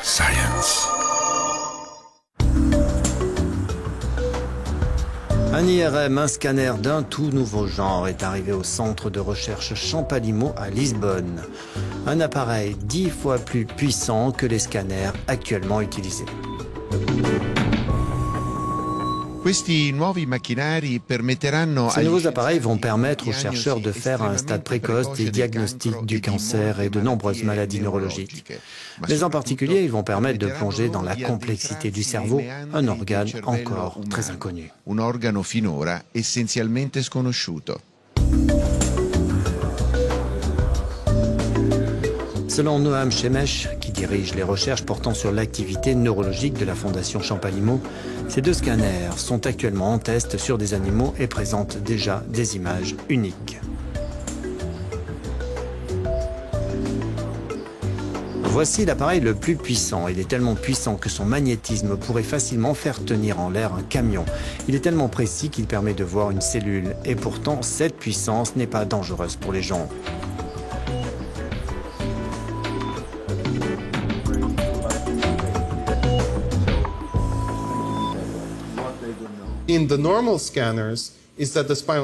Science. Un IRM, un scanner d'un tout nouveau genre, est arrivé au centre de recherche Champalimaud à Lisbonne. Un appareil 10 fois plus puissant que les scanners actuellement utilisés. Ces nouveaux appareils vont permettre aux chercheurs de faire à un stade précoce des diagnostics du cancer et de nombreuses maladies neurologiques. Mais en particulier, ils vont permettre de plonger dans la complexité du cerveau, un organe encore très inconnu. Un organo finora essenzialmente sconosciuto. Selon Noam Shemesh, qui dirige les recherches portant sur l'activité neurologique de la Fondation Champalimaud, ces deux scanners sont actuellement en test sur des animaux et présentent déjà des images uniques. Voici l'appareil le plus puissant. Il est tellement puissant que son magnétisme pourrait facilement faire tenir en l'air un camion. Il est tellement précis qu'il permet de voir une cellule. Et pourtant, cette puissance n'est pas dangereuse pour les gens.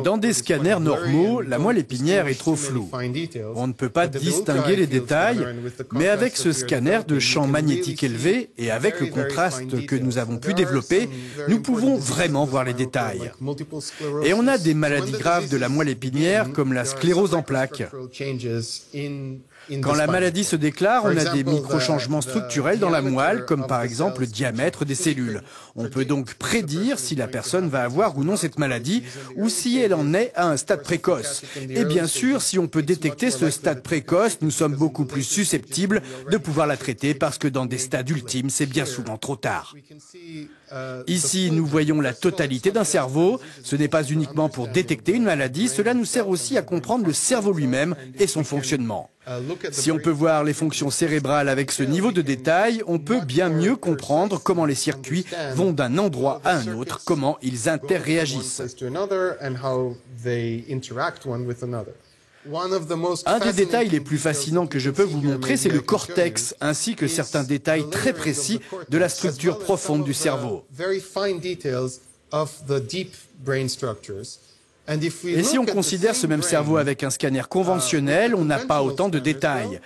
Dans des scanners normaux, la moelle épinière est trop floue. On ne peut pas distinguer les détails, mais avec ce scanner de champ magnétique élevé et avec le contraste que nous avons pu développer, nous pouvons vraiment voir les détails. Et on a des maladies graves de la moelle épinière comme la sclérose en plaques. Quand la maladie se déclare, on a des micro-changements structurels dans la moelle, comme par exemple le diamètre des cellules. On peut donc prédire si la personne va avoir ou non cette maladie, ou si elle en est à un stade précoce. Et bien sûr, si on peut détecter ce stade précoce, nous sommes beaucoup plus susceptibles de pouvoir la traiter, parce que dans des stades ultimes, c'est bien souvent trop tard. Ici, nous voyons la totalité d'un cerveau. Ce n'est pas uniquement pour détecter une maladie, cela nous sert aussi à comprendre le cerveau lui-même et son fonctionnement. Si on peut voir les fonctions cérébrales avec ce niveau de détail, on peut bien mieux comprendre comment les circuits vont d'un endroit à un autre, comment ils interréagissent. Un des détails les plus fascinants que je peux vous montrer, c'est le cortex, ainsi que certains détails très précis de la structure profonde du cerveau. Et si on considère ce même cerveau avec un scanner conventionnel, on n'a pas autant de détails.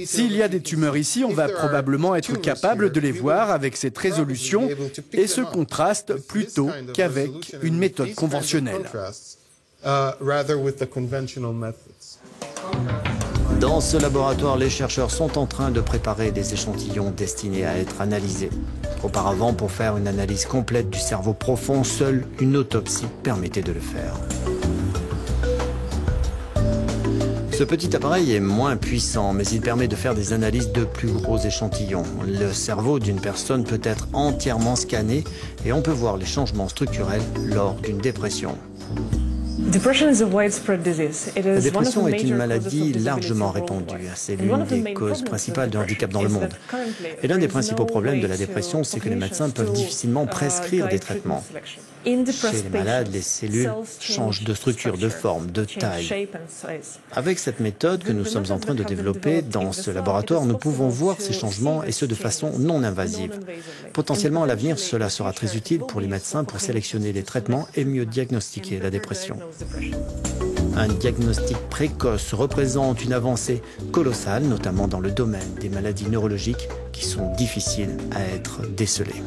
S'il y a des tumeurs ici, on va probablement être capable de les voir avec cette résolution et ce contraste plutôt qu'avec une méthode conventionnelle. Dans ce laboratoire, les chercheurs sont en train de préparer des échantillons destinés à être analysés. Auparavant, pour faire une analyse complète du cerveau profond, seule une autopsie permettait de le faire. Ce petit appareil est moins puissant, mais il permet de faire des analyses de plus gros échantillons. Le cerveau d'une personne peut être entièrement scanné et on peut voir les changements structurels lors d'une dépression. La dépression est une maladie largement répandue. C'est l'une des causes principales de handicap dans le monde. Et l'un des principaux problèmes de la dépression, c'est que les médecins peuvent difficilement prescrire des traitements. Chez les malades, les cellules changent de structure, de forme, de taille. Avec cette méthode que nous sommes en train de développer dans ce laboratoire, nous pouvons voir ces changements et ce de façon non invasive. Potentiellement, à l'avenir, cela sera très utile pour les médecins pour sélectionner les traitements et mieux diagnostiquer la dépression. Un diagnostic précoce représente une avancée colossale, notamment dans le domaine des maladies neurologiques qui sont difficiles à être décelées.